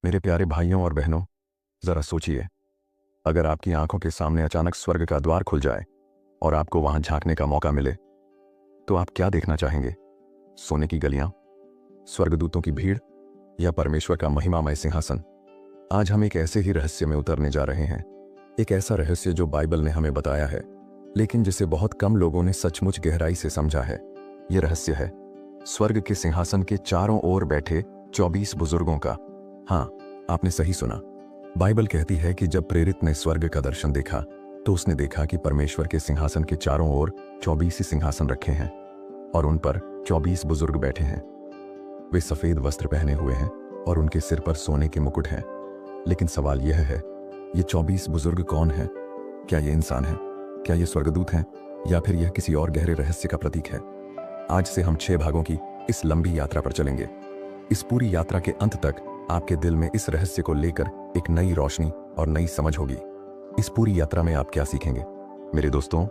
मेरे प्यारे भाइयों और बहनों, जरा सोचिए, अगर आपकी आंखों के सामने अचानक स्वर्ग का द्वार खुल जाए और आपको वहां झांकने का मौका मिले, तो आप क्या देखना चाहेंगे? सोने की गलियां, स्वर्गदूतों की भीड़, या परमेश्वर का महिमामय सिंहासन? आज हम एक ऐसे ही रहस्य में उतरने जा रहे हैं। एक ऐसा रहस्य जो बाइबल ने हमें बताया है, लेकिन जिसे बहुत कम लोगों ने सचमुच गहराई से समझा है। यह रहस्य है स्वर्ग के सिंहासन के चारों ओर बैठे 24 बुजुर्गों का। हाँ, आपने सही सुना। बाइबल कहती है कि जब प्रेरित ने स्वर्ग का दर्शन देखा तो उसने देखा कि परमेश्वर के सिंहासन के चारों ओर 24 ही सिंहासन रखे हैं और उन पर 24 बुजुर्ग बैठे हैं। वे सफेद वस्त्र पहने हुए हैं और उनके सिर पर सोने के मुकुट हैं। लेकिन सवाल यह है, ये 24 बुजुर्ग कौन हैं? क्या ये इंसान हैं? क्या ये स्वर्गदूत हैं? या फिर यह किसी और गहरे रहस्य का प्रतीक है? आज से हम 6 भागों की इस लंबी यात्रा पर चलेंगे। इस पूरी यात्रा के अंत तक आपके दिल में इस रहस्य को लेकर एक नई रोशनी और नई समझ होगी। इस पूरी यात्रा में आप क्या सीखेंगे? मेरे दोस्तों,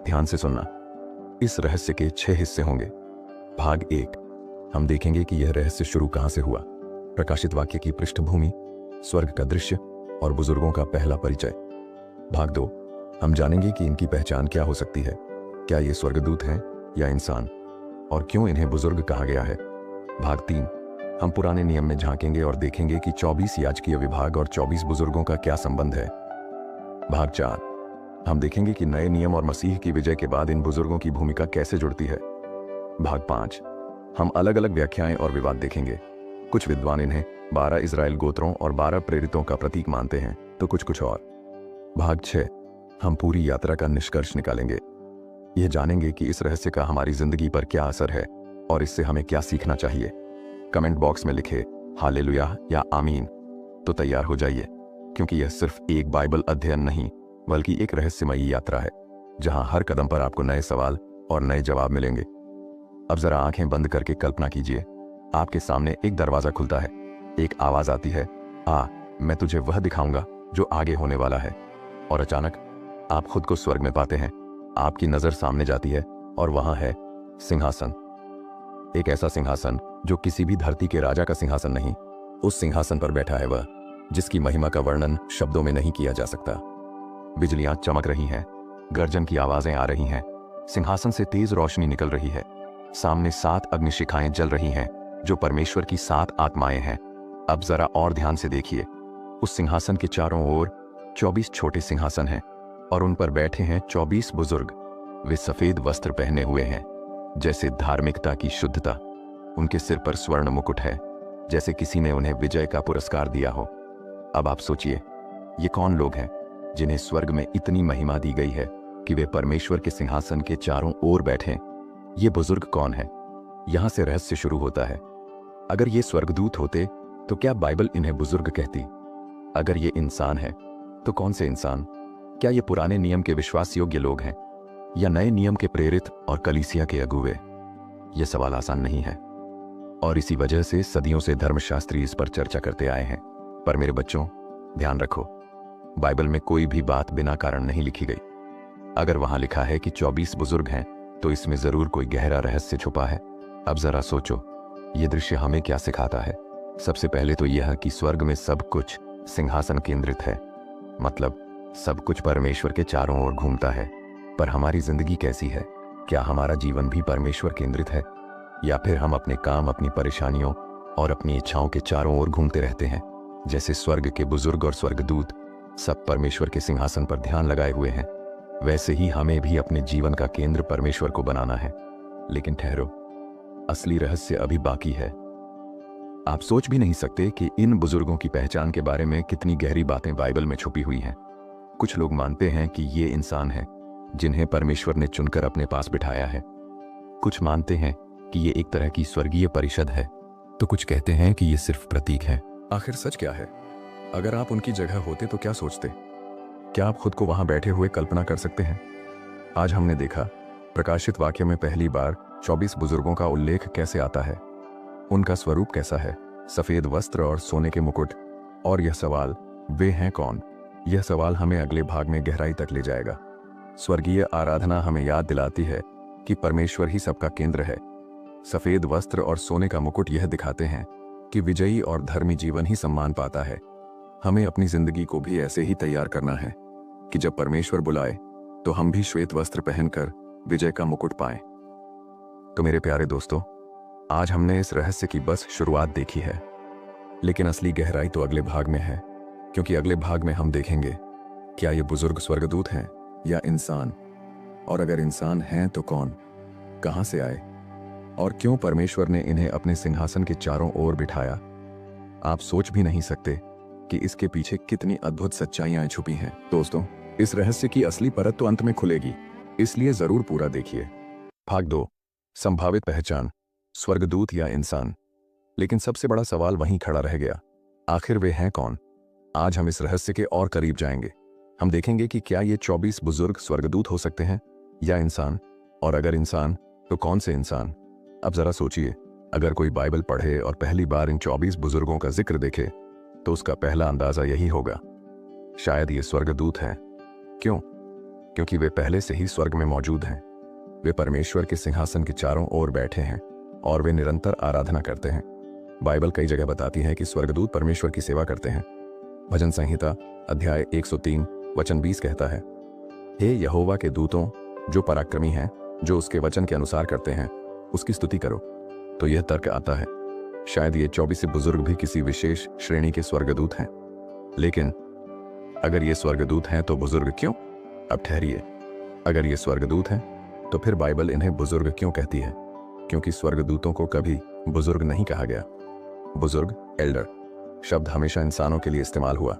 ध्यान से सुनना। इस रहस्य के 6 हिस्से होंगे। भाग 1, हम देखेंगे कि यह रहस्य शुरू कहां से हुआ, प्रकाशित वाक्य की पृष्ठभूमि, स्वर्ग का दृश्य और बुजुर्गों का पहला परिचय। भाग 2, हम जानेंगे कि इनकी पहचान क्या हो सकती है। क्या ये स्वर्गदूत हैं या इंसान, और क्यों इन्हें बुजुर्ग कहा गया है। भाग 3, हम पुराने नियम में झांकेंगे और देखेंगे कि 24 याजकीय विभाग और 24 बुजुर्गों का क्या संबंध है। भाग 4, हम देखेंगे कि नए नियम और मसीह की विजय के बाद इन बुजुर्गों की भूमिका कैसे जुड़ती है। भाग 5, हम अलग अलग व्याख्याएं और विवाद देखेंगे। कुछ विद्वान इन्हें 12 इजराइल गोत्रों और 12 प्रेरितों का प्रतीक मानते हैं, तो कुछ और। भाग 6, हम पूरी यात्रा का निष्कर्ष निकालेंगे। यह जानेंगे कि इस रहस्य का हमारी जिंदगी पर क्या असर है और इससे हमें क्या सीखना चाहिए। कमेंट बॉक्स में लिखे हालेलुया या आमीन, तो तैयार हो जाइए, क्योंकि यह सिर्फ एक बाइबल अध्ययन नहीं, बल्कि एक रहस्यमयी यात्रा है, जहां हर कदम पर आपको नए सवाल और नए जवाब मिलेंगे। अब जरा आंखें बंद करके कल्पना कीजिए, आपके सामने एक दरवाजा खुलता है। एक आवाज आती है, आ, मैं तुझे वह दिखाऊंगा जो आगे होने वाला है। और अचानक आप खुद को स्वर्ग में पाते हैं। आपकी नजर सामने जाती है और वहां है सिंहासन। एक ऐसा सिंहासन जो किसी भी धरती के राजा का सिंहासन नहीं। उस सिंहासन पर बैठा है वह जिसकी महिमा का वर्णन शब्दों में नहीं किया जा सकता। बिजलियां चमक रही हैं, गर्जन की आवाजें आ रही हैं, सिंहासन से तेज रोशनी निकल रही है। सामने 7 अग्निशिखाएं जल रही हैं जो परमेश्वर की 7 आत्माएं हैं। अब जरा और ध्यान से देखिए, उस सिंहासन के चारों ओर 24 छोटे सिंहासन हैं और उन पर बैठे हैं 24 बुजुर्ग। वे सफेद वस्त्र पहने हुए हैं, जैसे धार्मिकता की शुद्धता। उनके सिर पर स्वर्ण मुकुट है, जैसे किसी ने उन्हें विजय का पुरस्कार दिया हो। अब आप सोचिए, ये कौन लोग हैं जिन्हें स्वर्ग में इतनी महिमा दी गई है कि वे परमेश्वर के सिंहासन के चारों ओर बैठे? ये बुजुर्ग कौन है? यहां से रहस्य शुरू होता है। अगर ये स्वर्गदूत होते तो क्या बाइबल इन्हें बुजुर्ग कहती? अगर ये इंसान है तो कौन से इंसान? क्या ये पुराने नियम के विश्वास योग्य लोग हैं या नए नियम के प्रेरित और कलीसिया के अगुवे? यह सवाल आसान नहीं है और इसी वजह से सदियों से धर्मशास्त्री इस पर चर्चा करते आए हैं। पर मेरे बच्चों, ध्यान रखो, बाइबल में कोई भी बात बिना कारण नहीं लिखी गई। अगर वहां लिखा है कि 24 बुजुर्ग हैं, तो इसमें जरूर कोई गहरा रहस्य छुपा है। अब जरा सोचो, यह दृश्य हमें क्या सिखाता है? सबसे पहले तो यह कि स्वर्ग में सब कुछ सिंहासन केंद्रित है, मतलब सब कुछ परमेश्वर के चारों ओर घूमता है। पर हमारी जिंदगी कैसी है? क्या हमारा जीवन भी परमेश्वर केंद्रित है, या फिर हम अपने काम, अपनी परेशानियों और अपनी इच्छाओं के चारों ओर घूमते रहते हैं? जैसे स्वर्ग के बुजुर्ग और स्वर्गदूत सब परमेश्वर के सिंहासन पर ध्यान लगाए हुए हैं, वैसे ही हमें भी अपने जीवन का केंद्र परमेश्वर को बनाना है। लेकिन ठहरो, असली रहस्य अभी बाकी है। आप सोच भी नहीं सकते कि इन बुजुर्गों की पहचान के बारे में कितनी गहरी बातें बाइबल में छुपी हुई हैं। कुछ लोग मानते हैं कि ये इंसान हैं जिन्हें परमेश्वर ने चुनकर अपने पास बिठाया है। कुछ मानते हैं कि ये एक तरह की स्वर्गीय परिषद है, तो कुछ कहते हैं कि ये सिर्फ प्रतीक है। आखिर सच क्या है? अगर आप उनकी जगह होते तो क्या सोचते? क्या आप खुद को वहां बैठे हुए कल्पना कर सकते हैं? आज हमने देखा प्रकाशित वाक्य में पहली बार 24 बुजुर्गों का उल्लेख कैसे आता है। उनका स्वरूप कैसा है? सफेद वस्त्र और सोने के मुकुट। और यह सवाल, वे हैं कौन? यह सवाल हमें अगले भाग में गहराई तक ले जाएगा। स्वर्गीय आराधना हमें याद दिलाती है कि परमेश्वर ही सबका केंद्र है। सफेद वस्त्र और सोने का मुकुट यह दिखाते हैं कि विजयी और धर्मी जीवन ही सम्मान पाता है। हमें अपनी जिंदगी को भी ऐसे ही तैयार करना है कि जब परमेश्वर बुलाए तो हम भी श्वेत वस्त्र पहनकर विजय का मुकुट पाएं। तो मेरे प्यारे दोस्तों, आज हमने इस रहस्य की बस शुरुआत देखी है, लेकिन असली गहराई तो अगले भाग में है, क्योंकि अगले भाग में हम देखेंगे क्या ये बुजुर्ग स्वर्गदूत हैं या इंसान, और अगर इंसान हैं तो कौन, कहां से आए और क्यों परमेश्वर ने इन्हें अपने सिंहासन के चारों ओर बिठाया। आप सोच भी नहीं सकते कि इसके पीछे कितनी अद्भुत सच्चाइयां छुपी हैं। दोस्तों, इस रहस्य की असली परत तो अंत में खुलेगी, इसलिए जरूर पूरा देखिए। भाग 2, संभावित पहचान, स्वर्गदूत या इंसान। लेकिन सबसे बड़ा सवाल वहीं खड़ा रह गया, आखिर वे हैं कौन। आज हम इस रहस्य के और करीब जाएंगे। हम देखेंगे कि क्या ये 24 बुजुर्ग स्वर्गदूत हो सकते हैं या इंसान, और अगर इंसान तो कौन से इंसान। अब जरा सोचिए, अगर कोई बाइबल पढ़े और पहली बार इन 24 बुजुर्गों का जिक्र देखे तो उसका पहला अंदाजा यही होगा, शायद ये स्वर्गदूत हैं। क्यों? क्योंकि वे पहले से ही स्वर्ग में मौजूद हैं। वे परमेश्वर के सिंहासन के चारों ओर बैठे हैं और वे निरंतर आराधना करते हैं। बाइबल कई जगह बताती है कि स्वर्गदूत परमेश्वर की सेवा करते हैं। भजन संहिता अध्याय 103 वचन 20 कहता है, हे यहोवा के दूतों जो पराक्रमी हैं, जो उसके वचन के अनुसार करते हैं, उसकी स्तुति करो। तो यह तर्क आता है, शायद ये 24 बुजुर्ग भी किसी विशेष श्रेणी के स्वर्गदूत हैं। लेकिन अगर ये स्वर्गदूत हैं तो बुजुर्ग क्यों? अब ठहरिए, अगर ये स्वर्गदूत हैं तो फिर बाइबल इन्हें बुजुर्ग क्यों कहती है? क्योंकि स्वर्गदूतों को कभी बुजुर्ग नहीं कहा गया। बुजुर्ग, एल्डर शब्द हमेशा इंसानों के लिए इस्तेमाल हुआ,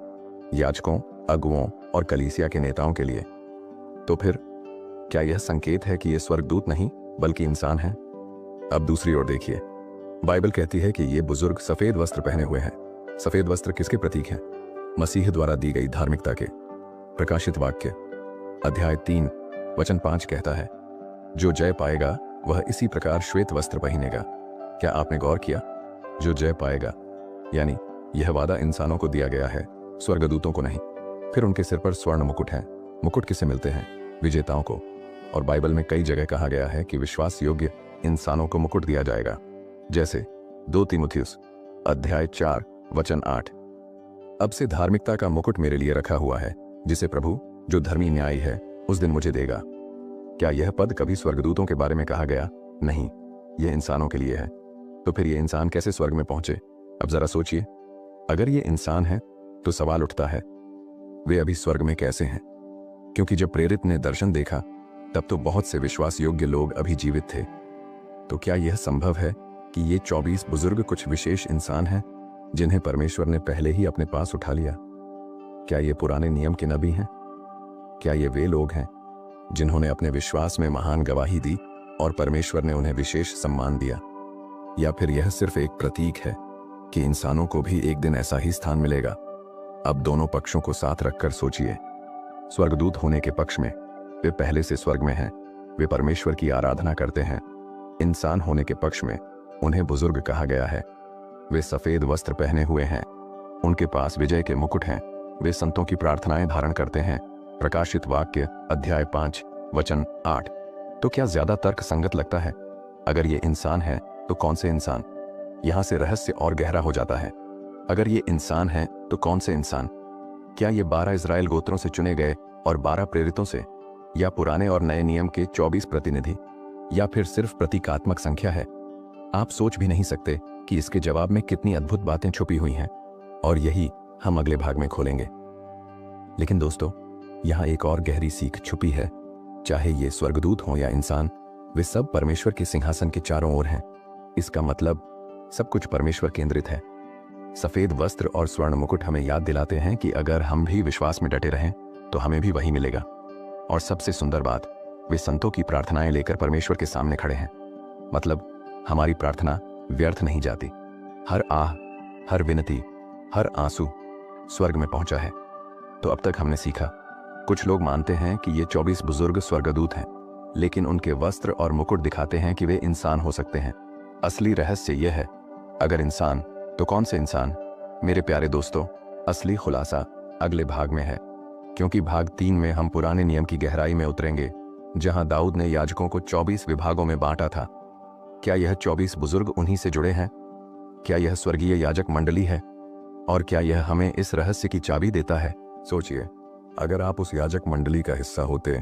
याजकों, अगुओं और कलीसिया के नेताओं के लिए। तो फिर क्या यह संकेत है कि ये स्वर्गदूत नहीं बल्कि इंसान हैं? अब दूसरी ओर देखिए, बाइबल कहती है कि ये बुजुर्ग सफेद वस्त्र पहने हुए हैं। सफेद वस्त्र किसके प्रतीक हैं? मसीह द्वारा दी गई धार्मिकता के। प्रकाशित वाक्य अध्याय 3 वचन 5 कहता है, जो जय पाएगा वह इसी प्रकार श्वेत वस्त्र पहनेगा। क्या आपने गौर किया? जो जय पाएगा, यानी यह वादा इंसानों को दिया गया है, स्वर्गदूतों को नहीं। फिर उनके सिर पर स्वर्ण मुकुट है। मुकुट किसे मिलते हैं? विजेताओं को। और बाइबल में कई जगह कहा गया है कि विश्वास योग्य इंसानों को मुकुट दिया जाएगा, जैसे 2 तीमुथियुस अध्याय 4 वचन 8। अब से धार्मिकता का मुकुट मेरे लिए रखा हुआ है, जिसे प्रभु जो धर्मी न्यायी है उस दिन मुझे देगा। क्या यह पद कभी स्वर्गदूतों के बारे में कहा गया? नहीं, यह इंसानों के लिए है। तो फिर यह इंसान कैसे स्वर्ग में पहुंचे? अब जरा सोचिए, अगर ये इंसान है तो सवाल उठता है, वे अभी स्वर्ग में कैसे हैं? क्योंकि जब प्रेरित ने दर्शन देखा तब तो बहुत से विश्वास योग्य लोग अभी जीवित थे। तो क्या यह संभव है कि ये 24 बुजुर्ग कुछ विशेष इंसान हैं जिन्हें परमेश्वर ने पहले ही अपने पास उठा लिया? क्या ये पुराने नियम के नबी हैं? क्या ये वे लोग हैं जिन्होंने अपने विश्वास में महान गवाही दी और परमेश्वर ने उन्हें विशेष सम्मान दिया? या फिर यह सिर्फ एक प्रतीक है कि इंसानों को भी एक दिन ऐसा ही स्थान मिलेगा? अब दोनों पक्षों को साथ रखकर सोचिए। स्वर्गदूत होने के पक्ष में वे पहले से स्वर्ग में हैं, वे परमेश्वर की आराधना करते हैं। इंसान होने के पक्ष में उन्हें बुजुर्ग कहा गया है। वे सफेद वस्त्र पहने हुए हैं, उनके पास विजय के मुकुट हैं, वे संतों की प्रार्थनाएं धारण करते हैं। प्रकाशित वाक्य अध्याय 5 वचन 8। तो क्या ज्यादा तर्क संगत लगता है? अगर ये इंसान है तो कौन से इंसान? यहां से रहस्य और गहरा हो जाता है। अगर ये इंसान है तो कौन से इंसान? क्या ये 12 इजराइल गोत्रों से चुने गए और 12 प्रेरितों से, या पुराने और नए नियम के 24 प्रतिनिधि, या फिर सिर्फ प्रतीकात्मक संख्या है? आप सोच भी नहीं सकते कि इसके जवाब में कितनी अद्भुत बातें छुपी हुई हैं, और यही हम अगले भाग में खोलेंगे। लेकिन दोस्तों, यहां एक और गहरी सीख छुपी है। चाहे ये स्वर्गदूत हों या इंसान, वे सब परमेश्वर के सिंहासन के चारों ओर हैं। इसका मतलब सब कुछ परमेश्वर केंद्रित है। सफेद वस्त्र और स्वर्ण मुकुट हमें याद दिलाते हैं कि अगर हम भी विश्वास में डटे रहें तो हमें भी वही मिलेगा। और सबसे सुंदर बात, वे संतों की प्रार्थनाएं लेकर परमेश्वर के सामने खड़े हैं। मतलब हमारी प्रार्थना व्यर्थ नहीं जाती। हर आह, हर विनती, हर आंसू स्वर्ग में पहुंचा है। तो अब तक हमने सीखा, कुछ लोग मानते हैं कि ये 24 बुजुर्ग स्वर्गदूत हैं, लेकिन उनके वस्त्र और मुकुट दिखाते हैं कि वे इंसान हो सकते हैं। असली रहस्य यह है, अगर इंसान तो कौन से इंसान? मेरे प्यारे दोस्तों, असली खुलासा अगले भाग में है, क्योंकि भाग 3 में हम पुराने नियम की गहराई में उतरेंगे, जहां दाऊद ने याजकों को 24 विभागों में बांटा था। क्या यह 24 बुजुर्ग उन्हीं से जुड़े हैं? क्या यह स्वर्गीय याजक मंडली है? और क्या यह हमें इस रहस्य की चाबी देता है? सोचिए, अगर आप उस याजक मंडली का हिस्सा होते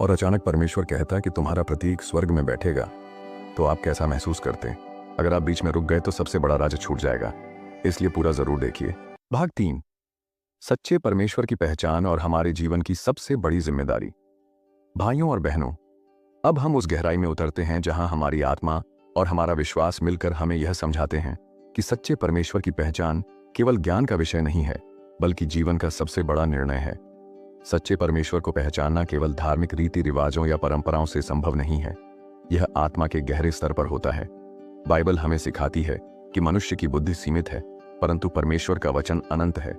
और अचानक परमेश्वर कहता कि तुम्हारा प्रतीक स्वर्ग में बैठेगा, तो आप कैसा महसूस करते? अगर आप बीच में रुक गए तो सबसे बड़ा राज छूट जाएगा, इसलिए पूरा जरूर देखिए। भाग 3, सच्चे परमेश्वर की पहचान और हमारे जीवन की सबसे बड़ी जिम्मेदारी। भाइयों और बहनों, अब हम उस गहराई में उतरते हैं जहां हमारी आत्मा और हमारा विश्वास मिलकर हमें यह समझाते हैं कि सच्चे परमेश्वर की पहचान केवल ज्ञान का विषय नहीं है, बल्कि जीवन का सबसे बड़ा निर्णय है। सच्चे परमेश्वर को पहचानना केवल धार्मिक रीति रिवाजों या परंपराओं से संभव नहीं है, यह आत्मा के गहरे स्तर पर होता है। बाइबल हमें सिखाती है कि मनुष्य की बुद्धि सीमित है, परंतु परमेश्वर का वचन अनंत है।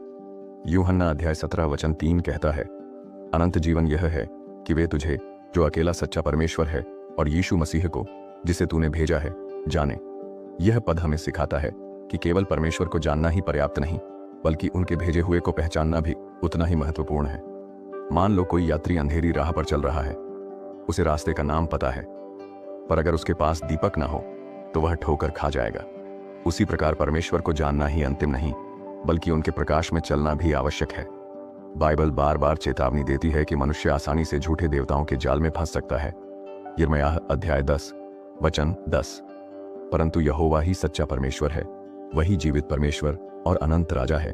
यूहन्ना अध्याय 17 वचन 3 कहता है, अनंत जीवन यह है कि वे तुझे, जो अकेला सच्चा परमेश्वर है, और यीशु मसीह को, जिसे तूने भेजा है, जाने। यह पद हमें सिखाता है कि केवल परमेश्वर को जानना ही पर्याप्त नहीं, बल्कि उनके भेजे हुए को पहचानना भी उतना ही महत्वपूर्ण है। मान लो कोई यात्री अंधेरी राह पर चल रहा है, उसे रास्ते का नाम पता है, पर अगर उसके पास दीपक ना हो तो वह ठोकर खा जाएगा। उसी प्रकार परमेश्वर को जानना ही अंतिम नहीं, बल्कि उनके प्रकाश में चलना भी आवश्यक है। बाइबल बार बार चेतावनी देती है कि मनुष्य आसानी से झूठे देवताओं के जाल में फंस सकता है। यिर्मयाह अध्याय 10 वचन 10। परंतु यहोवा ही सच्चा परमेश्वर है, वही जीवित परमेश्वर और अनंत राजा है।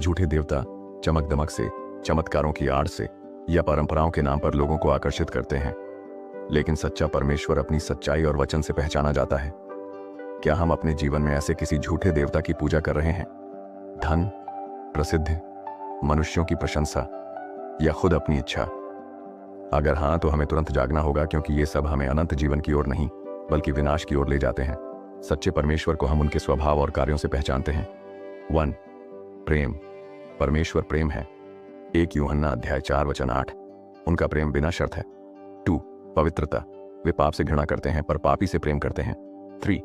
झूठे देवता चमक दमक से, चमत्कारों की आड़ से या परंपराओं के नाम पर लोगों को आकर्षित करते हैं, लेकिन सच्चा परमेश्वर अपनी सच्चाई और वचन से पहचाना जाता है। क्या हम अपने जीवन में ऐसे किसी झूठे देवता की पूजा कर रहे हैं? धन, प्रसिद्धि, मनुष्यों की प्रशंसा या खुद अपनी इच्छा? अगर हां, तो हमें तुरंत जागना होगा, क्योंकि ये सब हमें अनंत जीवन की ओर नहीं, बल्कि विनाश की ओर ले जाते हैं। सच्चे परमेश्वर को हम उनके स्वभाव और कार्यों से पहचानते हैं। 1. प्रेम। परमेश्वर प्रेम है। 1 यूहन्ना अध्याय 4 वचन 8। उनका प्रेम बिना शर्त है। 2. पवित्रता। वे पाप से घृणा करते हैं, पर पापी से प्रेम करते हैं। 3.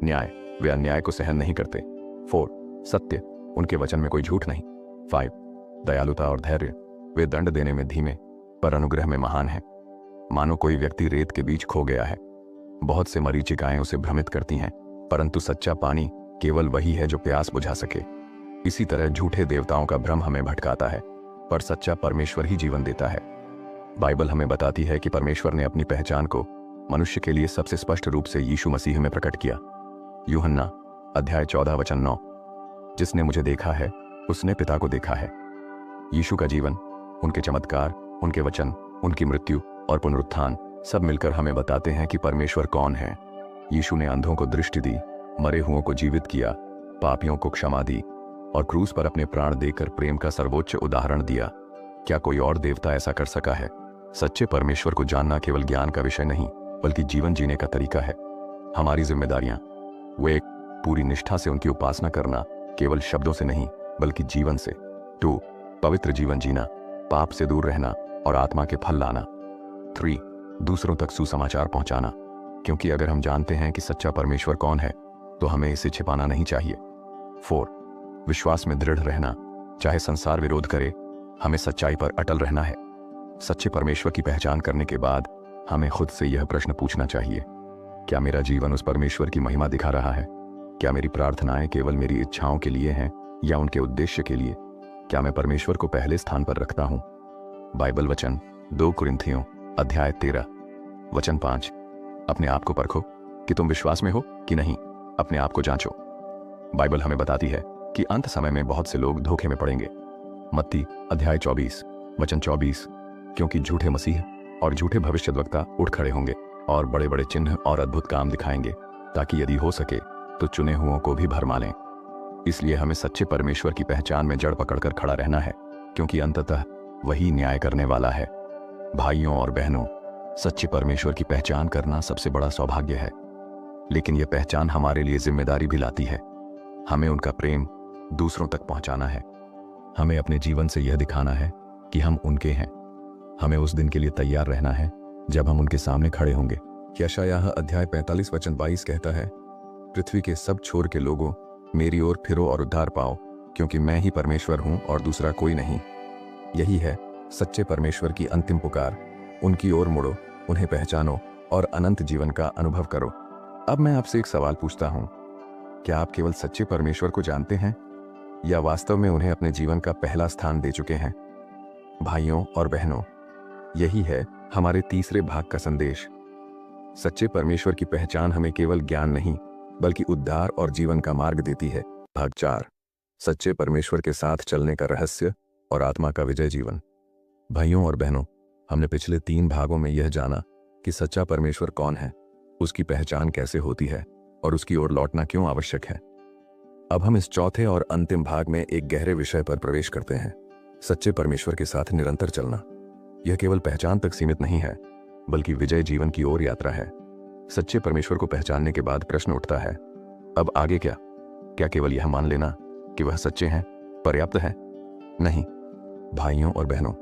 न्याय। वे अन्याय को सहन नहीं करते। 4. सत्य। उनके वचन में कोई झूठ नहीं। 5. दयालुता और धैर्य। वे दंड देने में धीमे, पर अनुग्रह में महान हैं। मानो कोई व्यक्ति रेत के बीच खो गया है। बहुत से मरीचिकाएं उसे भ्रमित करती हैं, परंतु सच्चा पानी केवल वही है जो प्यास बुझा सके। इसी तरह झूठे देवताओं का भ्रम हमें भटकाता है, पर सच्चा परमेश्वर ही जीवन देता है। बाइबल हमें बताती है कि परमेश्वर ने अपनी पहचान को मनुष्य के लिए सबसे स्पष्ट रूप से यीशु मसीह में प्रकट किया। यूहन्ना अध्याय 14 वचन 9। जिसने मुझे देखा है, उसने पिता को देखा है। यीशु का जीवन, उनके चमत्कार, उनके वचन, उनकी मृत्यु और पुनरुत्थान सब मिलकर हमें बताते हैं कि परमेश्वर कौन है। यीशु ने अंधों को दृष्टि दी, मरे हुओं को जीवित किया, पापियों को क्षमा दी और क्रूस पर अपने प्राण देकर प्रेम का सर्वोच्च उदाहरण दिया। क्या कोई और देवता ऐसा कर सका है? सच्चे परमेश्वर को जानना केवल ज्ञान का विषय नहीं, बल्कि जीवन जीने का तरीका है। हमारी जिम्मेदारियां, वो एक, पूरी निष्ठा से उनकी उपासना करना, केवल शब्दों से नहीं बल्कि जीवन से। 2. पवित्र जीवन जीना, पाप से दूर रहना और आत्मा के फल लाना। 3. दूसरों तक सुसमाचार पहुंचाना, क्योंकि अगर हम जानते हैं कि सच्चा परमेश्वर कौन है, तो हमें इसे छिपाना नहीं चाहिए। 4. विश्वास में दृढ़ रहना, चाहे संसार विरोध करे, हमें सच्चाई पर अटल रहना है। सच्चे परमेश्वर की पहचान करने के बाद हमें खुद से यह प्रश्न पूछना चाहिए, क्या मेरा जीवन उस परमेश्वर की महिमा दिखा रहा है? क्या मेरी प्रार्थनाएं केवल मेरी इच्छाओं के लिए हैं या उनके उद्देश्य के लिए? क्या मैं परमेश्वर को पहले स्थान पर रखता हूं? बाइबल वचन 2 कुरिन्थियों अध्याय 13 वचन 5। अपने आप को परखो कि तुम विश्वास में हो कि नहीं। अपने आप को जांचो। बाइबल हमें बताती है कि अंत समय में बहुत से लोग धोखे में पड़ेंगे। मत्ती अध्याय 24 वचन 24। क्योंकि झूठे मसीह और झूठे भविष्यद्वक्ता उठ खड़े होंगे और बड़े बड़े चिन्ह और अद्भुत काम दिखाएंगे, ताकि यदि हो सके तो चुने हुओं को भी भरमा लें। इसलिए हमें सच्चे परमेश्वर की पहचान में जड़ पकड़कर खड़ा रहना है, क्योंकि अंततः वही न्याय करने वाला है। भाइयों और बहनों, सच्चे परमेश्वर की पहचान करना सबसे बड़ा सौभाग्य है, लेकिन यह पहचान हमारे लिए जिम्मेदारी भी लाती है। हमें उनका प्रेम दूसरों तक पहुंचाना है। हमें अपने जीवन से यह दिखाना है कि हम उनके हैं। हमें उस दिन के लिए तैयार रहना है जब हम उनके सामने खड़े होंगे। यशायाह अध्याय 45 वचन 22 कहता है, पृथ्वी के सब छोर के लोगों, मेरी ओर फिरो और उद्धार पाओ, क्योंकि मैं ही परमेश्वर हूं और दूसरा कोई नहीं। यही है सच्चे परमेश्वर की अंतिम पुकार। उनकी ओर मुड़ो, उन्हें पहचानो और अनंत जीवन का अनुभव करो। अब मैं आपसे एक सवाल पूछता हूं, क्या आप केवल सच्चे परमेश्वर को जानते हैं या वास्तव में उन्हें अपने जीवन का पहला स्थान दे चुके हैं? भाइयों और बहनों, यही है हमारे तीसरे भाग का संदेश। सच्चे परमेश्वर की पहचान हमें केवल ज्ञान नहीं बल्कि उद्धार और जीवन का मार्ग देती है। भाग 4, सच्चे परमेश्वर के साथ चलने का रहस्य और आत्मा का विजय जीवन। भाइयों और बहनों, हमने पिछले 3 भागों में यह जाना कि सच्चा परमेश्वर कौन है, उसकी पहचान कैसे होती है और उसकी ओर लौटना क्यों आवश्यक है। अब हम इस चौथे और अंतिम भाग में एक गहरे विषय पर प्रवेश करते हैं, सच्चे परमेश्वर के साथ निरंतर चलना। यह केवल पहचान तक सीमित नहीं है बल्कि विजय जीवन की ओर यात्रा है। सच्चे परमेश्वर को पहचानने के बाद प्रश्न उठता है, अब आगे क्या? क्या केवल यह मान लेना कि वह सच्चे हैं पर्याप्त है? नहीं भाइयों और बहनों,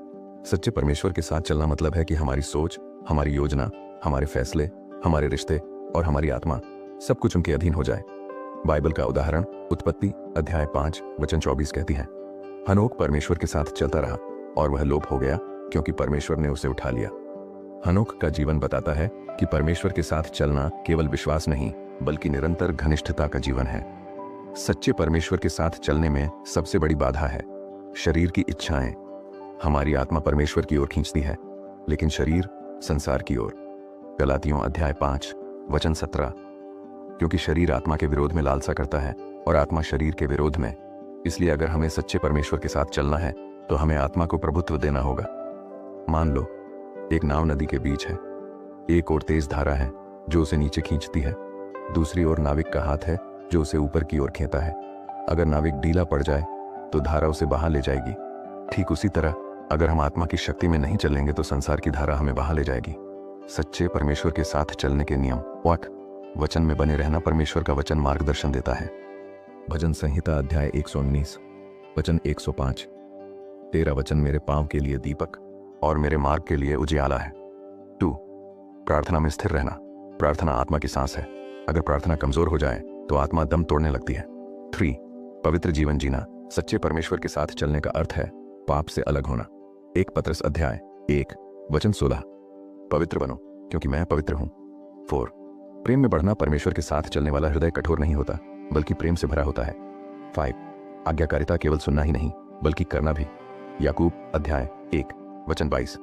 सच्चे परमेश्वर के साथ चलना मतलब है कि हमारी सोच, हमारी योजना, हमारे फैसले, हमारे रिश्ते और हमारी आत्मा सब कुछ उनके अधीन हो जाए। बाइबल का उदाहरण उत्पत्ति अध्याय 5 वचन 24 कहती है, हनोक परमेश्वर के साथ चलता रहा और वह लोप हो गया क्योंकि परमेश्वर ने उसे उठा लिया। हनोक का जीवन बताता है कि परमेश्वर के साथ चलना केवल विश्वास नहीं बल्कि निरंतर घनिष्ठता का जीवन है। सच्चे परमेश्वर के साथ चलने में सबसे बड़ी बाधा है शरीर की इच्छाएं। हमारी आत्मा परमेश्वर की ओर खींचती है लेकिन शरीर संसार की ओर। गलातियों अध्याय 5 वचन 17, क्योंकि शरीर आत्मा के विरोध में लालसा करता है और आत्मा शरीर के विरोध में। इसलिए अगर हमें सच्चे परमेश्वर के साथ चलना है तो हमें आत्मा को प्रभुत्व देना होगा। मान लो एक नाव नदी के बीच है, एक ओर तेज धारा है जो उसे नीचे खींचती है, दूसरी ओर नाविक का हाथ है जो उसे ऊपर की ओर खींचता है। अगर नाविक ढीला पड़ जाए तो धारा उसे बहा ले जाएगी। ठीक उसी तरह अगर हम आत्मा की शक्ति में नहीं चलेंगे तो संसार की धारा हमें बहा ले जाएगी। सच्चे परमेश्वर के साथ चलने के नियम। वचन में बने रहना। परमेश्वर का वचन मार्गदर्शन देता है। भजन संहिता अध्याय 119 वचन 105, तेरा वचन मेरे पांव के लिए दीपक और मेरे मार्ग के लिए उजियाला है। 2, प्रार्थना में स्थिर रहना। प्रार्थना आत्मा की सांस है। अगर प्रार्थना कमजोर हो जाए तो आत्मा दम तोड़ने लगती है। 3, पवित्र जीवन जीना। सच्चे परमेश्वर के साथ चलने का अर्थ है पाप से अलग होना। 1 पतरस अध्याय 1 वचन 16, पवित्र बनो क्योंकि मैं पवित्र हूं। 4, प्रेम में बढ़ना। परमेश्वर के साथ चलने वाला हृदय कठोर नहीं होता बल्कि प्रेम से भरा होता है। 5, आज्ञाकारिता। केवल सुनना ही नहीं बल्कि करना भी। याकूब अध्याय 1 वचन 22,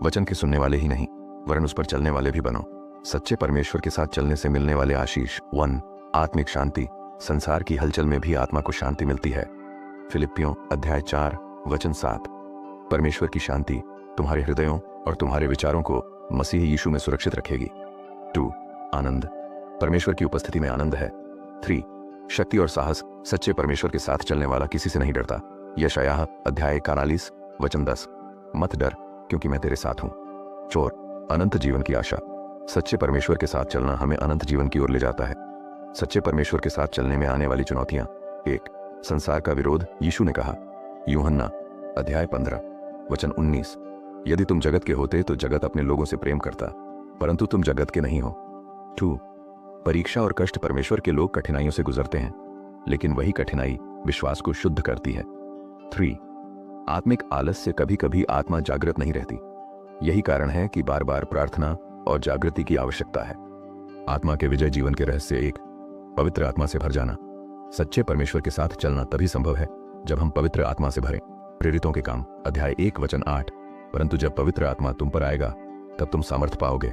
वचन के सुनने वाले ही नहीं वरन उस पर चलने वाले भी बनो। सच्चे परमेश्वर के साथ चलने से मिलने वाले आशीष। 1, आत्मिक शांति। संसार की हलचल में भी आत्मा को शांति मिलती है। फिलिप्पियों अध्याय 4 वचन 7, परमेश्वर की शांति तुम्हारे हृदयों और तुम्हारे विचारों को मसीह यीशु में सुरक्षित रखेगी। 2, आनंद। परमेश्वर की उपस्थिति में आनंद है। 3, शक्ति और साहस। सच्चे परमेश्वर के साथ चलने वाला किसी से नहीं डरता। यशायाह अध्याय 41 वचन 10, मत डर क्योंकि मैं तेरे साथ हूं। 4, अनंत जीवन की आशा। सच्चे परमेश्वर के साथ चलना हमें अनंत जीवन की ओर ले जाता है। सच्चे परमेश्वर के साथ चलने में आने वाली चुनौतियां। 1, संसार का विरोध। यीशु ने कहा, यूहन्ना अध्याय 15 वचन 19, यदि तुम जगत के होते तो जगत अपने लोगों से प्रेम करता, परंतु तुम जगत के नहीं हो। 2, परीक्षा और कष्ट। परमेश्वर के लोग कठिनाइयों से गुजरते हैं लेकिन वही कठिनाई विश्वास को शुद्ध करती है। 3, आत्मिक आलस्य। कभी कभी आत्मा जागृत नहीं रहती। यही कारण है कि बार बार प्रार्थना और जागृति की आवश्यकता है। आत्मा के विजय जीवन के रहस्य। 1, पवित्र आत्मा से भर जाना। सच्चे परमेश्वर के साथ चलना तभी संभव है जब हम पवित्र आत्मा से भरें। प्रेरितों के काम अध्याय 1 वचन 8, परंतु जब पवित्र आत्मा तुम पर आएगा तब तुम सामर्थ पाओगे।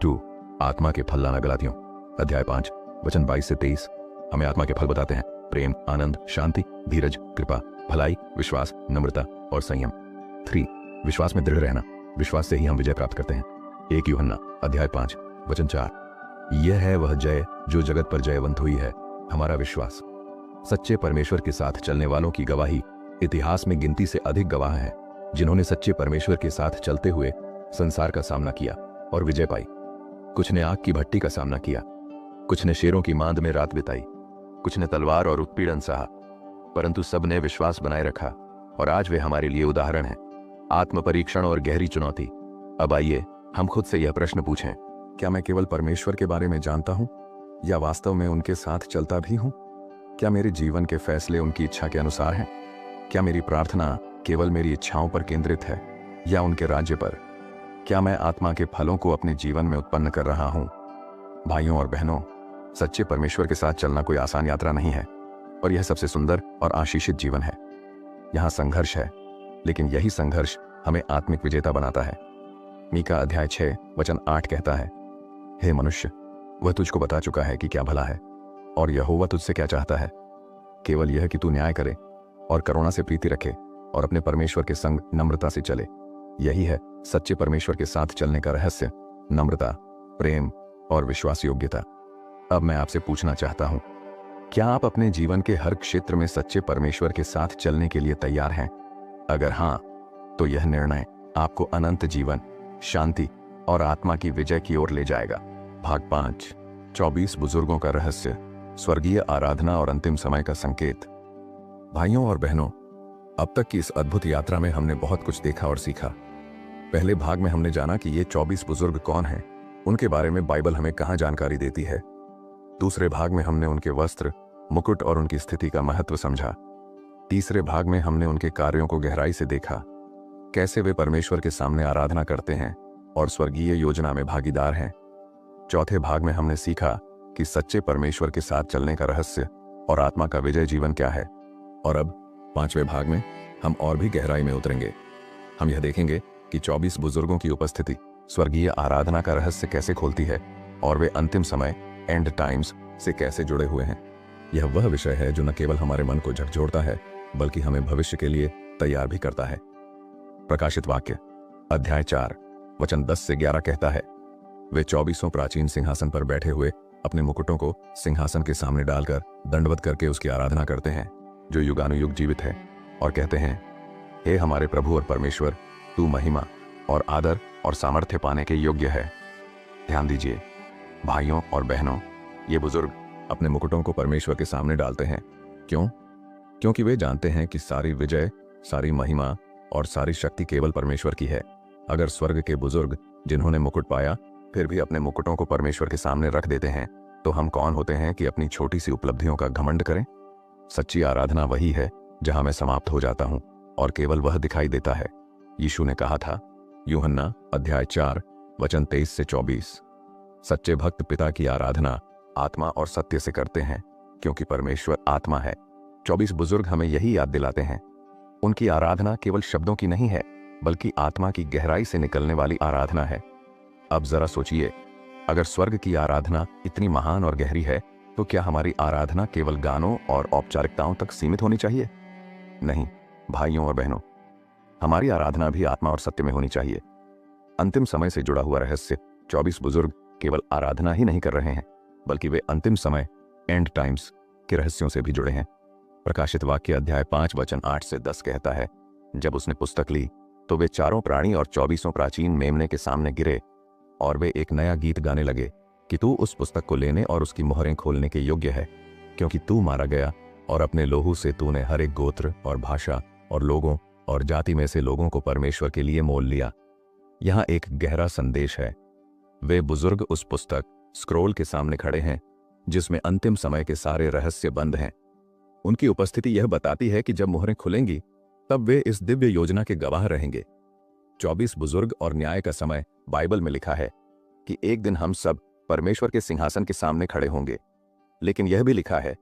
2, आत्मा के फल लाना। गलातियों अध्याय 5 वचन 22 से 23 हमें आत्मा के फल बताते हैं। प्रेम, आनंद, शांति, धीरज, कृपा, भलाई, विश्वास, नम्रता और संयम। 3, विश्वास में दृढ़ रहना। विश्वास से ही हम विजय प्राप्त करते हैं। 1 यूहन्ना अध्याय 5 वचन 4, यह है वह जय जो जगत पर जयवंत हुई है, हमारा विश्वास। सच्चे परमेश्वर के साथ चलने वालों की गवाही इतिहास में गिनती से अधिक गवाह है जिन्होंने सच्चे परमेश्वर के साथ चलते हुए संसार का सामना किया और विजय पाई। कुछ ने आग की भट्टी का सामना किया, कुछ ने शेरों की मांद में रात बिताई, कुछ ने तलवार और उत्पीड़न सहा, परंतु सब ने विश्वास बनाए रखा और आज वे हमारे लिए उदाहरण हैं। आत्म परीक्षण और गहरी चुनौती। अब आइए हम खुद से यह प्रश्न पूछें, क्या मैं केवल परमेश्वर के बारे में जानता हूं या वास्तव में उनके साथ चलता भी हूं? क्या मेरे जीवन के फैसले उनकी इच्छा के अनुसार हैं? क्या मेरी प्रार्थना केवल मेरी इच्छाओं पर केंद्रित है या उनके राज्य पर? क्या मैं आत्मा के फलों को अपने जीवन में उत्पन्न कर रहा हूं? भाइयों और बहनों, सच्चे परमेश्वर के साथ चलना कोई आसान यात्रा नहीं है, और यह सबसे सुंदर और आशीषित जीवन है। यहाँ संघर्ष है, लेकिन यही संघर्ष हमें आत्मिक विजेता बनाता है। मीका अध्याय 6 वचन 8 कहता है, हे मनुष्य, वह तुझको बता चुका है कि क्या भला है, और यहोवा तुझसे क्या चाहता है, केवल यह कि तू न्याय करे और करुणा से प्रीति रखे और अपने परमेश्वर के संग नम्रता से चले। यही है सच्चे परमेश्वर के साथ चलने का रहस्य, नम्रता, प्रेम और विश्वास योग्यता। अब मैं आपसे पूछना चाहता हूं, क्या आप अपने जीवन के हर क्षेत्र में सच्चे परमेश्वर के साथ चलने के लिए तैयार हैं? अगर हां, तो यह निर्णय आपको अनंत जीवन, शांति और आत्मा की विजय की ओर ले जाएगा। भाग 5, 24 बुजुर्गों का रहस्य, स्वर्गीय आराधना और अंतिम समय का संकेत। भाइयों और बहनों, अब तक की इस अद्भुत यात्रा में हमने बहुत कुछ देखा और सीखा। पहले भाग में हमने जाना कि ये 24 बुजुर्ग कौन हैं, उनके बारे में बाइबल हमें कहां जानकारी देती है। दूसरे भाग में हमने उनके वस्त्र, मुकुट और उनकी स्थिति का महत्व समझा। तीसरे भाग में हमने उनके कार्यों को गहराई से देखा, कैसे वे परमेश्वर के सामने आराधना करते हैं और स्वर्गीय योजना में भागीदार हैं। चौथे भाग में हमने सीखा कि सच्चे परमेश्वर के साथ चलने का रहस्य और आत्मा का विजय जीवन क्या है। और अब 5वें भाग में हम और भी गहराई में उतरेंगे। हम यह देखेंगे कि 24 बुजुर्गों की उपस्थिति स्वर्गीय आराधना का रहस्य कैसे खोलती है और वे अंतिम समय, एंड टाइम्स से कैसे जुड़े हुए हैं। यह वह विषय है जो न केवल हमारे मन को झकझोरता है, बल्कि हमें भविष्य के लिए तैयार भी करता है। प्रकाशित वाक्य अध्याय 4 वचन 10 से 11 कहता है, वे 24 प्राचीन सिंहासन पर बैठे हुए अपने मुकुटों को सिंहासन के सामने डालकर दंडवत करके उसकी आराधना करते हैं, जो युगानुयुग जीवित है, और कहते हैं, हे हमारे प्रभु और परमेश्वर, तू महिमा और आदर और सामर्थ्य पाने के योग्य है। ध्यान दीजिए भाइयों और बहनों, ये बुजुर्ग अपने मुकुटों को परमेश्वर के सामने डालते हैं। क्यों? क्योंकि वे जानते हैं कि सारी विजय, सारी महिमा और सारी शक्ति केवल परमेश्वर की है। अगर स्वर्ग के बुजुर्ग जिन्होंने मुकुट पाया फिर भी अपने मुकुटों को परमेश्वर के सामने रख देते हैं, तो हम कौन होते हैं कि अपनी छोटी सी उपलब्धियों का घमंड करें? सच्ची आराधना वही है जहां मैं समाप्त हो जाता हूं और केवल वह दिखाई देता है। यीशु ने कहा था, यूहन्ना अध्याय 4 वचन 23 से 24, सच्चे भक्त पिता की आराधना आत्मा और सत्य से करते हैं, क्योंकि परमेश्वर आत्मा है। 24 बुजुर्ग हमें यही याद दिलाते हैं। उनकी आराधना केवल शब्दों की नहीं है, बल्कि आत्मा की गहराई से निकलने वाली आराधना है। अब जरा सोचिए, अगर स्वर्ग की आराधना इतनी महान और गहरी है, तो क्या हमारी आराधना केवल गानों और औपचारिकताओं तक सीमित होनी चाहिए? नहीं भाइयों और बहनों, हमारी आराधना भी आत्मा और सत्य में होनी चाहिए। अंतिम समय से जुड़ा हुआ रहस्य 24 बुजुर्ग केवल आराधना ही नहीं कर रहे हैं, बल्कि वे अंतिम समय, एंड टाइम्स के रहस्यों से भी जुड़े हैं। प्रकाशित वाक्य अध्याय 5 वचन 8 से 10 कहता है, जब उसने पुस्तक ली तो वे चारों प्राणी और 24 प्राचीन मेमने के सामने गिरे, और वे एक नया गीत गाने लगे कि तू उस पुस्तक को लेने और उसकी मोहरें खोलने के योग्य है, क्योंकि तू मारा गया और अपने लोहू से तूने हर एक गोत्र और भाषा और लोगों और जाति में से लोगों को परमेश्वर के लिए मोल लिया। यहाँ एक गहरा संदेश है। वे बुजुर्ग उस पुस्तक, स्क्रोल के सामने खड़े हैं जिसमें अंतिम समय के सारे रहस्य बंद हैं। उनकी उपस्थिति यह बताती है कि जब मोहरें खुलेंगी तब वे इस दिव्य योजना के गवाह रहेंगे। 24 बुजुर्ग और न्याय का समय बाइबल में लिखा है कि एक दिन हम सब परमेश्वर के सिंहासन के सामने खड़े होंगे, लेकिन यह भी लिखा है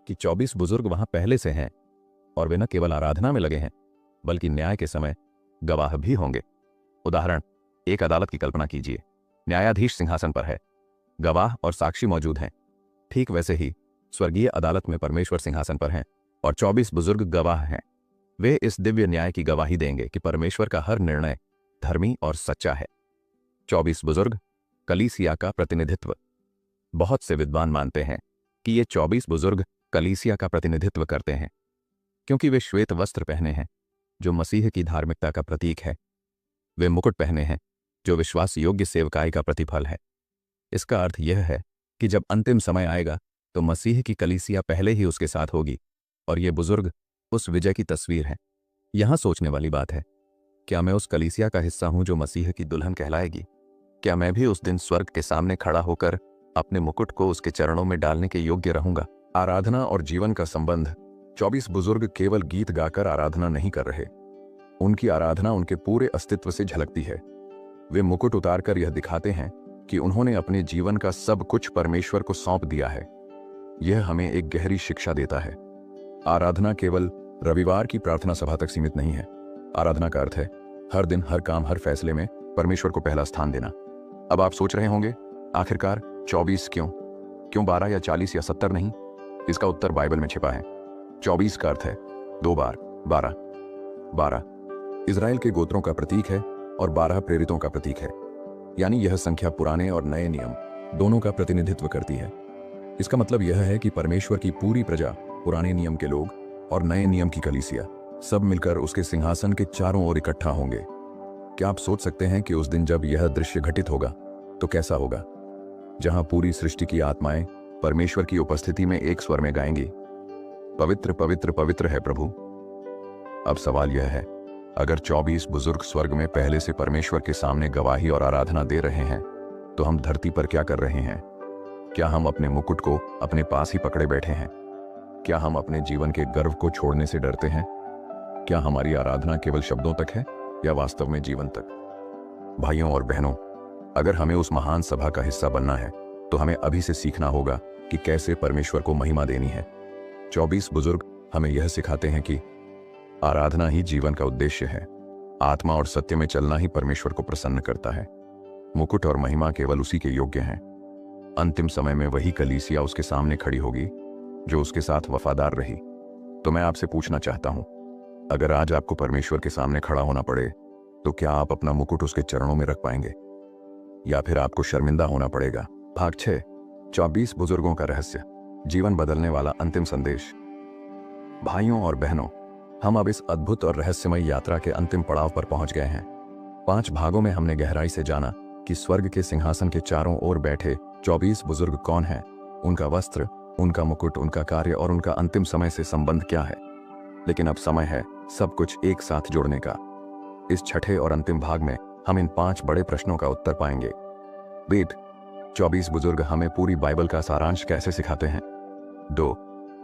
कि 24 बुजुर्ग वहां पहले से हैं, और वे न केवल आराधना में लगे हैं, बल्कि न्याय के समय गवाह भी होंगे। उदाहरण, एक अदालत की कल्पना कीजिए। न्यायाधीश सिंहासन पर है, गवाह और साक्षी मौजूद हैं। ठीक वैसे ही स्वर्गीय अदालत में परमेश्वर सिंहासन पर हैं और 24 बुजुर्ग गवाह हैं। वे इस दिव्य न्याय की गवाही देंगे कि परमेश्वर का हर निर्णय धर्मी और सच्चा है। 24 बुजुर्ग कलीसिया का प्रतिनिधित्व। बहुत से विद्वान मानते हैं कि ये 24 बुजुर्ग कलीसिया का प्रतिनिधित्व करते हैं, क्योंकि वे श्वेत वस्त्र पहने हैं जो मसीह की धार्मिकता का प्रतीक है। वे मुकुट पहने हैं जो विश्वास योग्य सेवकाई का प्रतिफल है। इसका अर्थ यह है कि जब अंतिम समय आएगा तो मसीह की कलीसिया पहले ही उसके साथ होगी, और ये बुजुर्ग उस विजय की तस्वीर है। यहां सोचने वाली बात है, क्या मैं उस कलीसिया का हिस्सा हूं जो मसीह की दुल्हन कहलाएगी? क्या मैं भी उस दिन स्वर्ग के सामने खड़ा होकर अपने मुकुट को उसके चरणों में डालने के योग्य रहूंगा? आराधना और जीवन का संबंध। 24 बुजुर्ग केवल गीत गाकर आराधना नहीं कर रहे, उनकी आराधना उनके पूरे अस्तित्व से झलकती है। वे मुकुट उतारकर यह दिखाते हैं कि उन्होंने अपने जीवन का सब कुछ परमेश्वर को सौंप दिया है। यह हमें एक गहरी शिक्षा देता है। आराधना केवल रविवार की प्रार्थना सभा तक सीमित नहीं है। आराधना का अर्थ है हर दिन, हर काम, हर फैसले में परमेश्वर को पहला स्थान देना। अब आप सोच रहे होंगे, आखिरकार 24 क्यों 12 या 40 या 70 नहीं? इसका उत्तर बाइबल में छिपा है। 24 का अर्थ है 2 बार 12। 12 इज़राइल के गोत्रों का प्रतीक है और 12 प्रेरितों का प्रतीक है। यानी यह संख्या पुराने और नए नियम दोनों का प्रतिनिधित्व करती है। इसका मतलब यह है कि परमेश्वर की पूरी प्रजा, पुराने नियम के लोग और नए नियम की कलीसिया, सब मिलकर उसके सिंहासन के चारों ओर इकट्ठा होंगे। क्या आप सोच सकते हैं कि उस दिन जब यह दृश्य घटित होगा तो कैसा होगा? जहां पूरी सृष्टि की आत्माएं परमेश्वर की उपस्थिति में एक स्वर में गाएंगी, पवित्र पवित्र पवित्र है प्रभु। अब सवाल यह है, अगर 24 बुजुर्ग स्वर्ग में पहले से परमेश्वर के सामने गवाही और आराधना दे रहे हैं, तो हम धरती पर क्या कर रहे हैं? क्या हम अपने मुकुट को अपने पास ही पकड़े बैठे हैं? क्या हम अपने जीवन के गर्व को छोड़ने से डरते हैं? क्या हमारी आराधना केवल शब्दों तक है या वास्तव में जीवन तक? भाइयों और बहनों, अगर हमें उस महान सभा का हिस्सा बनना है तो हमें अभी से सीखना होगा कि कैसे परमेश्वर को महिमा देनी है। 24 बुजुर्ग हमें यह सिखाते हैं कि आराधना ही जीवन का उद्देश्य है। आत्मा और सत्य में चलना ही परमेश्वर को प्रसन्न करता है। मुकुट और महिमा केवल उसी के योग्य हैं। अंतिम समय में वही कलीसिया उसके सामने खड़ी होगी जो उसके साथ वफादार रही। तो मैं आपसे पूछना चाहता हूं, अगर आज आपको परमेश्वर के सामने खड़ा होना पड़े तो क्या आप अपना मुकुट उसके चरणों में रख पाएंगे या फिर आपको शर्मिंदा होना पड़ेगा? भाग 6, 24 बुजुर्गों का रहस्य, जीवन बदलने वाला अंतिम संदेश। भाइयों और बहनों, हम अब इस अद्भुत और रहस्यमय यात्रा के अंतिम पड़ाव पर पहुंच गए हैं। 5 भागों में हमने गहराई से जाना कि स्वर्ग के सिंहासन के चारों ओर बैठे 24 बुजुर्ग कौन हैं, उनका वस्त्र, उनका मुकुट, उनका कार्य और उनका अंतिम समय से संबंध क्या है। लेकिन अब समय है सब कुछ एक साथ जोड़ने का। इस छठे और अंतिम भाग में हम इन 5 बड़े प्रश्नों का उत्तर पाएंगे। वेद 24 बुजुर्ग हमें पूरी बाइबल का सारांश कैसे सिखाते हैं। 2,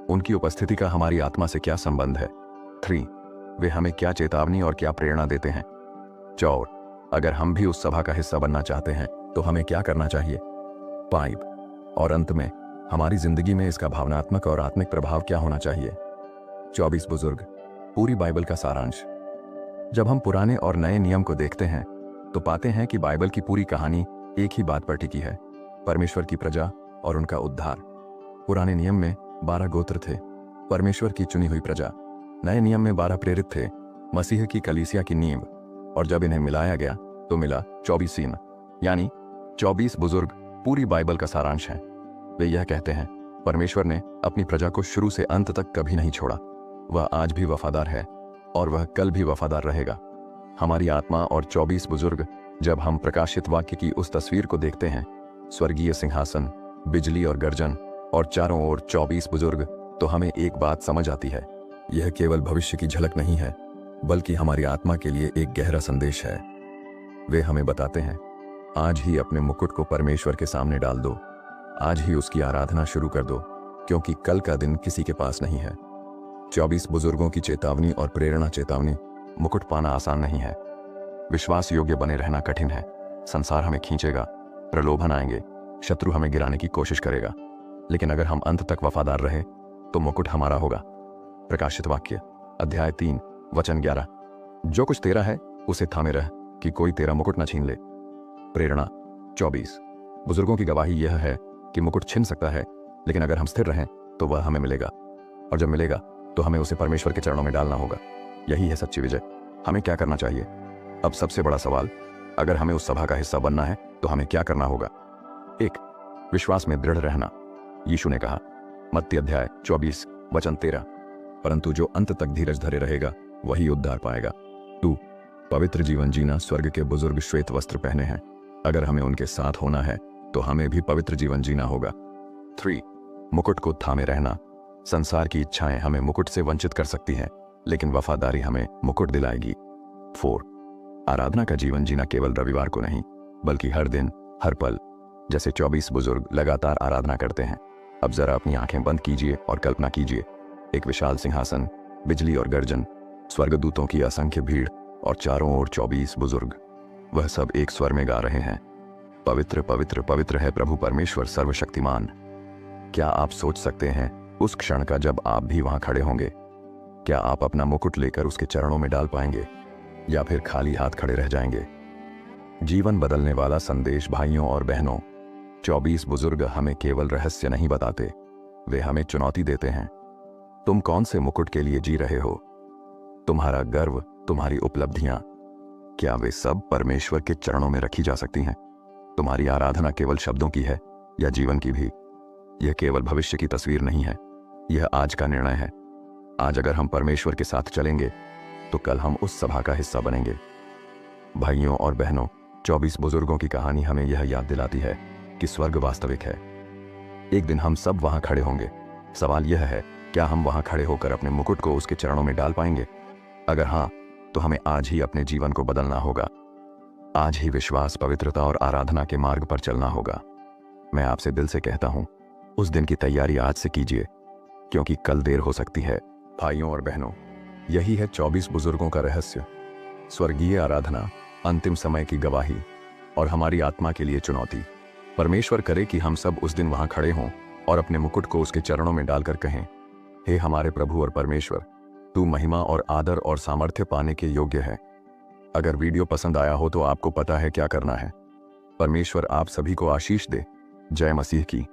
उनकी उपस्थिति का हमारी आत्मा से क्या संबंध है। 3, वे हमें क्या चेतावनी और क्या प्रेरणा देते हैं। 4, अगर हम भी उस सभा का हिस्सा बनना चाहते हैं तो हमें क्या करना चाहिए। 5, और अंत में हमारी जिंदगी में इसका भावनात्मक और आत्मिक प्रभाव क्या होना चाहिए। 24 बुजुर्ग, पूरी बाइबल का सारांश। जब हम पुराने और नए नियम को देखते हैं तो पाते हैं कि बाइबल की पूरी कहानी एक ही बात पर टिकी है, परमेश्वर की प्रजा और उनका उद्धार। पुराने नियम में 12 गोत्र थे, परमेश्वर की चुनी हुई प्रजा। नए नियम में 12 प्रेरित थे, मसीह की कलीसिया की नींव। और जब इन्हें मिलाया गया तो मिला 24 सीन, यानी 24 बुजुर्ग पूरी बाइबल का सारांश हैं। वे यह कहते हैं, परमेश्वर ने अपनी प्रजा को शुरू से अंत तक कभी नहीं छोड़ा। वह आज भी वफादार है और वह कल भी वफादार रहेगा। हमारी आत्मा और 24 बुजुर्ग, जब हम प्रकाशित वाक्य की उस तस्वीर को देखते हैं, स्वर्गीय सिंहासन, बिजली और गर्जन और चारों ओर 24 बुजुर्ग, तो हमें एक बात समझ आती है, यह केवल भविष्य की झलक नहीं है बल्कि हमारी आत्मा के लिए एक गहरा संदेश है। वे हमें बताते हैं, आज ही अपने मुकुट को परमेश्वर के सामने डाल दो, आज ही उसकी आराधना शुरू कर दो, क्योंकि कल का दिन किसी के पास नहीं है। 24 बुजुर्गों की चेतावनी और प्रेरणा। चेतावनी, मुकुट पाना आसान नहीं है, विश्वास योग्य बने रहना कठिन है। संसार हमें खींचेगा, प्रलोभन आएंगे, शत्रु हमें गिराने की कोशिश करेगा, लेकिन अगर हम अंत तक वफादार रहे तो मुकुट हमारा होगा। प्रकाशित वाक्य अध्याय 3 वचन 11, जो कुछ तेरा है उसे थामे रह कि कोई तेरा मुकुट न छीन ले। प्रेरणा 24 बुजुर्गों की गवाही यह है कि मुकुट छिन सकता है, लेकिन अगर हम स्थिर रहें तो वह हमें मिलेगा, और जब मिलेगा तो हमें उसे परमेश्वर के चरणों में डालना होगा। यही है सच्ची विजय। हमें क्या करना चाहिए? अब सबसे बड़ा सवाल, अगर हमें उस सभा का हिस्सा बनना है तो हमें क्या करना होगा। 1, विश्वास में दृढ़ रहना। यीशु ने कहा, मत्ती अध्याय 24 वचन 13, परंतु जो अंत तक धीरज धरे रहेगा वही उद्धार पाएगा। 2, पवित्र जीवन जीना। स्वर्ग के बुजुर्ग श्वेत वस्त्र पहने हैं, अगर हमें उनके साथ होना है तो हमें भी पवित्र जीवन जीना होगा। 3, मुकुट को थामे रहना। संसार की इच्छाएं हमें मुकुट से वंचित कर सकती हैं, लेकिन वफादारी हमें मुकुट दिलाएगी। 4, आराधना का जीवन जीना केवल रविवार को नहीं बल्कि हर दिन, हर पल, जैसे 24 बुजुर्ग लगातार आराधना करते हैं। अब जरा अपनी आंखें बंद कीजिए और कल्पना कीजिए, एक विशाल सिंहासन, बिजली और गर्जन, स्वर्गदूतों की असंख्य भीड़ और चारों ओर 24 बुजुर्ग। वह सब एक स्वर में गा रहे हैं, पवित्र पवित्र पवित्र है प्रभु परमेश्वर सर्वशक्तिमान। क्या आप सोच सकते हैं उस क्षण का जब आप भी वहां खड़े होंगे? क्या आप अपना मुकुट लेकर उसके चरणों में डाल पाएंगे या फिर खाली हाथ खड़े रह जाएंगे? जीवन बदलने वाला संदेश भाइयों और बहनों, 24 बुजुर्ग हमें केवल रहस्य नहीं बताते, वे हमें चुनौती देते हैं। तुम कौन से मुकुट के लिए जी रहे हो? तुम्हारा गर्व, तुम्हारी उपलब्धियां, क्या वे सब परमेश्वर के चरणों में रखी जा सकती हैं? तुम्हारी आराधना केवल शब्दों की है या जीवन की भी? यह केवल भविष्य की तस्वीर नहीं है, यह आज का निर्णय है। आज अगर हम परमेश्वर के साथ चलेंगे तो कल हम उस सभा का हिस्सा बनेंगे। भाइयों और बहनों, 24 बुजुर्गों की कहानी हमें यह याद दिलाती है कि स्वर्ग वास्तविक है। एक दिन हम सब वहां खड़े होंगे। सवाल यह है, क्या हम वहां खड़े होकर अपने मुकुट को उसके चरणों में डाल पाएंगे? अगर हाँ, तो हमें आज ही अपने जीवन को बदलना होगा। आज ही विश्वास, पवित्रता और आराधना के मार्ग पर चलना होगा। मैं आपसे दिल से कहता हूं, उस दिन की तैयारी आज से कीजिए, क्योंकि कल देर हो सकती है। भाइयों और बहनों, यही है 24 बुजुर्गों का रहस्य। स्वर्गीय आराधना, अंतिम समय की गवाही और हमारी आत्मा के लिए चुनौती। परमेश्वर करे कि हम सब उस दिन वहां खड़े हों और अपने मुकुट को उसके चरणों में डालकर कहें, हे हमारे प्रभु और परमेश्वर, तू महिमा और आदर और सामर्थ्य पाने के योग्य है। अगर वीडियो पसंद आया हो तो आपको पता है क्या करना है। परमेश्वर आप सभी को आशीष दे। जय मसीह की।